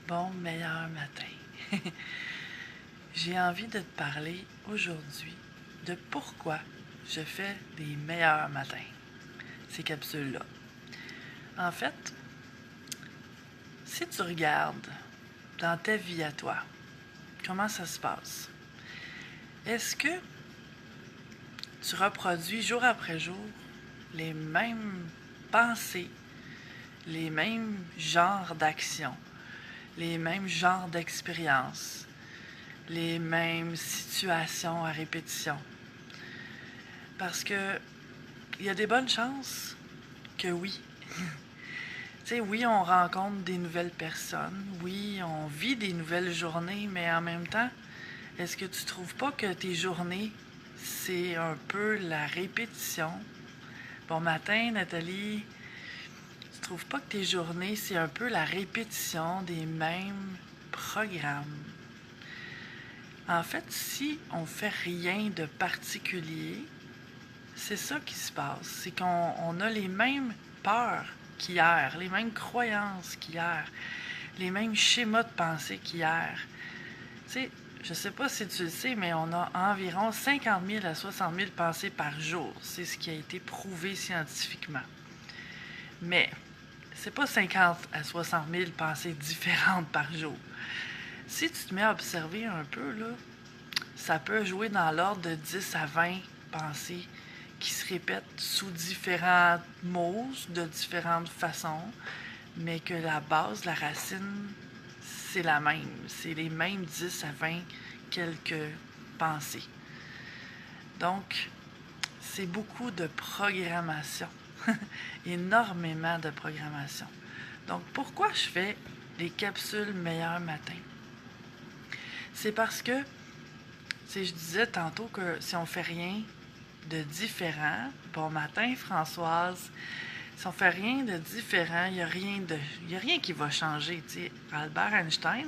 Bon meilleur matin. J'ai envie de te parler aujourd'hui de pourquoi je fais des meilleurs matins, ces capsules-là. En fait, si tu regardes dans ta vie à toi, comment ça se passe? Est-ce que tu reproduis jour après jour les mêmes pensées, les mêmes genres d'actions, les mêmes genres d'expériences, les mêmes situations à répétition? Parce que il y a des bonnes chances que oui. Tu sais, oui, on rencontre des nouvelles personnes, oui, on vit des nouvelles journées, mais en même temps, est-ce que tu trouves pas que tes journées, c'est un peu la répétition? Bon matin, Nathalie. Tu trouves pas que tes journées, c'est un peu la répétition des mêmes programmes? En fait, si on fait rien de particulier, c'est ça qui se passe. C'est qu'on a les mêmes peurs qu'hier, les mêmes croyances qu'hier, les mêmes schémas de pensée qu'hier. Tu sais, je sais pas si tu le sais, mais on a environ 50 000 à 60 000 pensées par jour. C'est ce qui a été prouvé scientifiquement. Mais c'est pas 50 à 60 000 pensées différentes par jour. Si tu te mets à observer un peu, là, ça peut jouer dans l'ordre de 10 à 20 pensées qui se répètent sous différents mots, de différentes façons, mais que la base, la racine, c'est la même. C'est les mêmes 10 à 20 quelques pensées. Donc, c'est beaucoup de programmation. Énormément de programmation. Donc, pourquoi je fais les capsules meilleurs matins? C'est parce que, je disais tantôt que si on fait rien de différent, bon matin Françoise, si on fait rien de différent, il n'y a rien qui va changer. T'sais. Albert Einstein,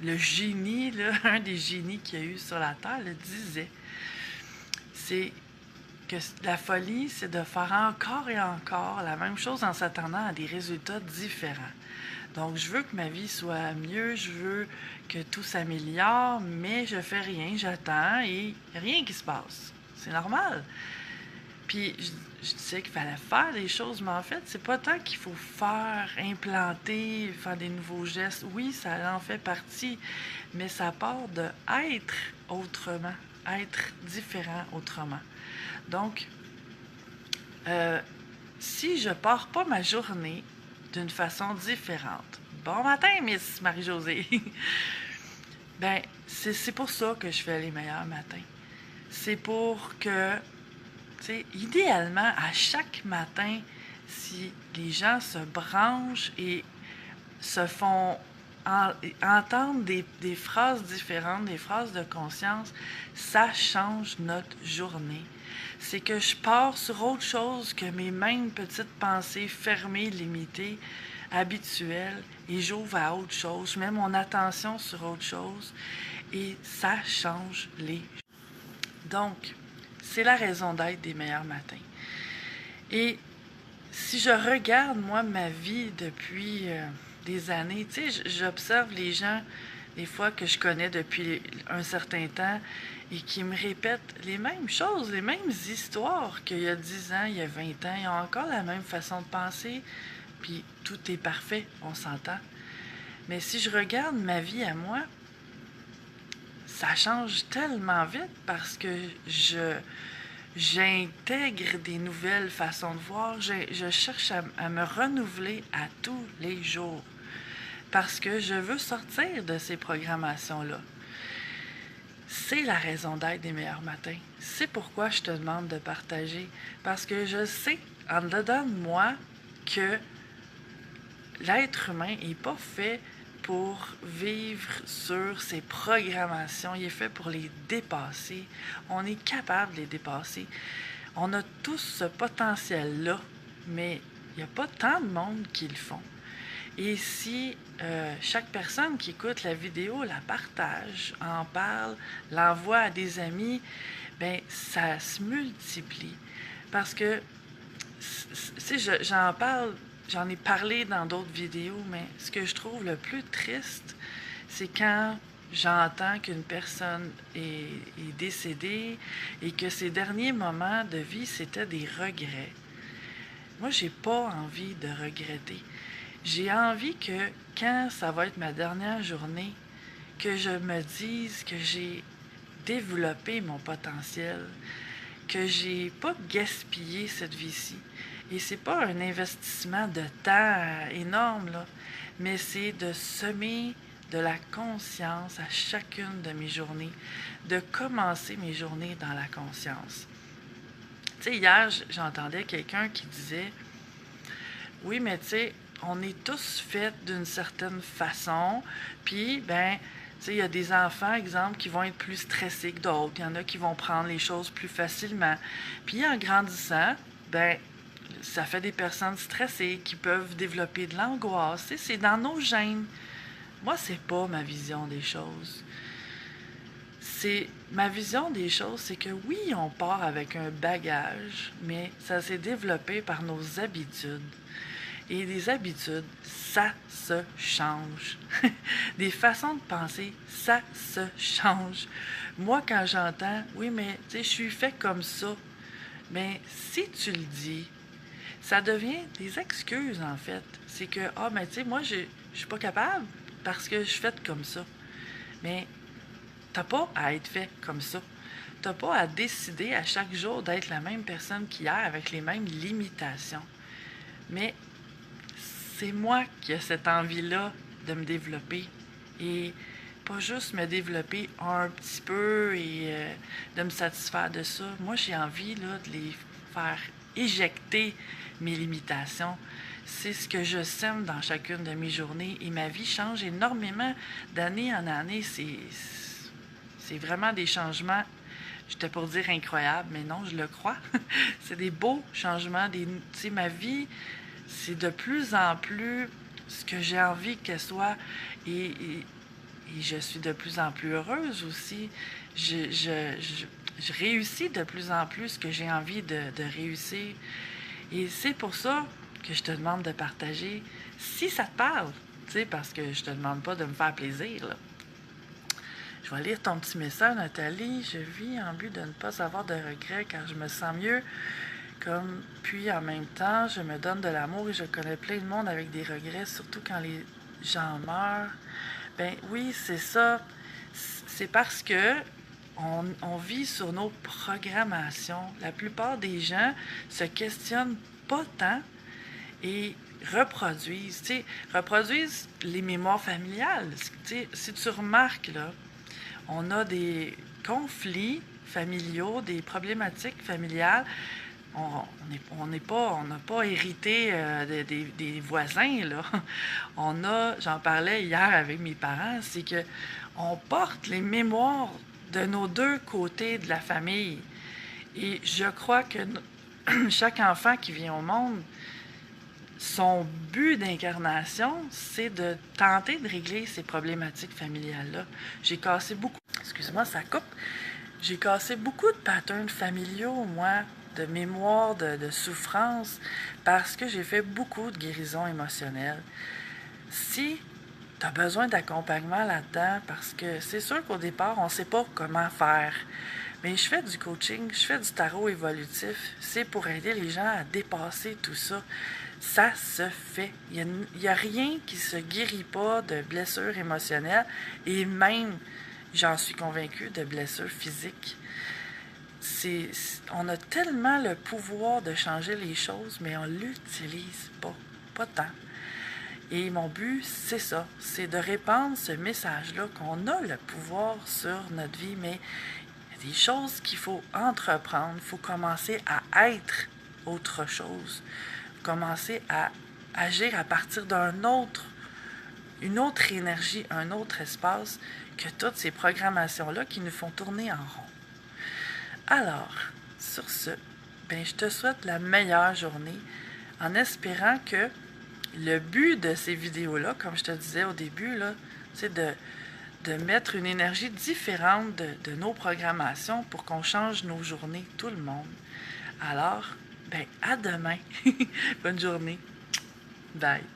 le génie, là, un des génies qu'il y a eu sur la Terre, le disait. C'est que la folie, c'est de faire encore et encore la même chose en s'attendant à des résultats différents. Donc, je veux que ma vie soit mieux, je veux que tout s'améliore, mais je fais rien, j'attends et rien qui se passe. C'est normal. Puis, je disais qu'il fallait faire des choses, mais en fait, c'est pas tant qu'il faut faire, implanter, faire des nouveaux gestes. Oui, ça en fait partie, mais ça part de être autrement, être différent autrement. Donc, si je pars pas ma journée d'une façon différente, bon matin, Miss Marie-Josée, ben, c'est pour ça que je fais les meilleurs matins. C'est pour que, tu sais, idéalement, à chaque matin, si les gens se branchent et se font entendre des phrases différentes, des phrases de conscience, ça change notre journée. C'est que je pars sur autre chose que mes mêmes petites pensées fermées, limitées, habituelles, et j'ouvre à autre chose. Je mets mon attention sur autre chose et ça change les choses. Donc, c'est la raison d'être des meilleurs matins. Et si je regarde, moi, ma vie depuis des années, tu sais, j'observe les gens, des fois, que je connais depuis un certain temps et qui me répètent les mêmes choses, les mêmes histoires qu'il y a 10 ans, il y a 20 ans. Ils ont encore la même façon de penser, puis tout est parfait, on s'entend. Mais si je regarde ma vie à moi, ça change tellement vite parce que j'intègre des nouvelles façons de voir. Je cherche à me renouveler à tous les jours parce que je veux sortir de ces programmations-là. C'est la raison d'être des meilleurs matins. C'est pourquoi je te demande de partager. Parce que je sais, en dedans de moi, que l'être humain n'est pas fait pour vivre sur ses programmations. Il est fait pour les dépasser. On est capable de les dépasser. On a tous ce potentiel-là, mais il n'y a pas tant de monde qui le font. Et si chaque personne qui écoute la vidéo la partage, en parle, l'envoie à des amis, ben ça se multiplie. Parce que, j'en parle j'en ai parlé dans d'autres vidéos, mais ce que je trouve le plus triste, c'est quand j'entends qu'une personne est décédée et que ses derniers moments de vie, c'était des regrets. Moi, j'ai pas envie de regretter. J'ai envie que quand ça va être ma dernière journée, que je me dise que j'ai développé mon potentiel, que j'ai pas gaspillé cette vie-ci. Et c'est pas un investissement de temps énorme, là, mais c'est de semer de la conscience à chacune de mes journées, de commencer mes journées dans la conscience. Tu sais, hier, j'entendais quelqu'un qui disait « Oui, mais tu sais, on est tous faits d'une certaine façon, puis, ben, tu sais, il y a des enfants, exemple, qui vont être plus stressés que d'autres. Il y en a qui vont prendre les choses plus facilement. Puis, en grandissant, ben, ça fait des personnes stressées qui peuvent développer de l'angoisse. Tu sais, c'est dans nos gènes. Moi, c'est pas ma vision des choses. Ma vision des choses, c'est que oui, on part avec un bagage, mais ça s'est développé par nos habitudes. Et des habitudes, ça se change. Des façons de penser, ça se change. Moi, quand j'entends, oui, mais tu sais, je suis fait comme ça, mais si tu le dis, ça devient des excuses, en fait. C'est que, ah, mais tu sais, moi, je suis pas capable parce que je suis faite comme ça. Mais t'as pas à être fait comme ça. T'as pas à décider à chaque jour d'être la même personne qu'hier avec les mêmes limitations. Mais c'est moi qui ai cette envie-là de me développer. Et pas juste me développer un petit peu et de me satisfaire de ça. Moi, j'ai envie là, de les faire éjecter mes limitations. C'est ce que je sème dans chacune de mes journées. Et ma vie change énormément d'année en année. C'est vraiment des changements, j'étais pour dire incroyables, mais non, je le crois. C'est des beaux changements. Tu sais, ma vie, c'est de plus en plus ce que j'ai envie qu'elle soit. Et je suis de plus en plus heureuse aussi. Je réussis de plus en plus ce que j'ai envie de réussir. Et c'est pour ça que je te demande de partager, si ça te parle, tu sais, parce que je te demande pas de me faire plaisir, là. Je vais lire ton petit message, Nathalie. Je vis en but de ne pas avoir de regrets car je me sens mieux. Puis en même temps, je me donne de l'amour et je connais plein de monde avec des regrets, surtout quand les gens meurent. Ben oui, c'est ça. C'est parce que on vit sur nos programmations. La plupart des gens se questionnent pas tant et reproduisent les mémoires familiales. Si tu remarques, là, on a des conflits familiaux, des problématiques familiales. On n'a pas hérité des voisins, là. J'en parlais hier avec mes parents, c'est que on porte les mémoires de nos deux côtés de la famille. Et je crois que chaque enfant qui vient au monde, son but d'incarnation, c'est de tenter de régler ces problématiques familiales-là. J'ai cassé beaucoup... Excuse-moi, ça coupe. J'ai cassé beaucoup de patterns familiaux, moi, de mémoire, de souffrance, parce que j'ai fait beaucoup de guérison émotionnelle. Si tu as besoin d'accompagnement là-dedans, parce que c'est sûr qu'au départ, on ne sait pas comment faire. Mais je fais du coaching, je fais du tarot évolutif. C'est pour aider les gens à dépasser tout ça. Ça se fait. Il n'y a rien qui ne se guérit pas de blessures émotionnelles et même, j'en suis convaincue, de blessures physiques. On a tellement le pouvoir de changer les choses, mais on ne l'utilise pas tant. Et mon but, c'est ça, c'est de répandre ce message-là qu'on a le pouvoir sur notre vie, mais il y a des choses qu'il faut entreprendre, il faut commencer à être autre chose, commencer à agir à partir une autre énergie, un autre espace que toutes ces programmations-là qui nous font tourner en rond. Alors, sur ce, je te souhaite la meilleure journée en espérant que le but de ces vidéos-là, comme je te disais au début, là, c'est de mettre une énergie différente de nos programmations pour qu'on change nos journées, tout le monde. Alors, à demain. Bonne journée. Bye.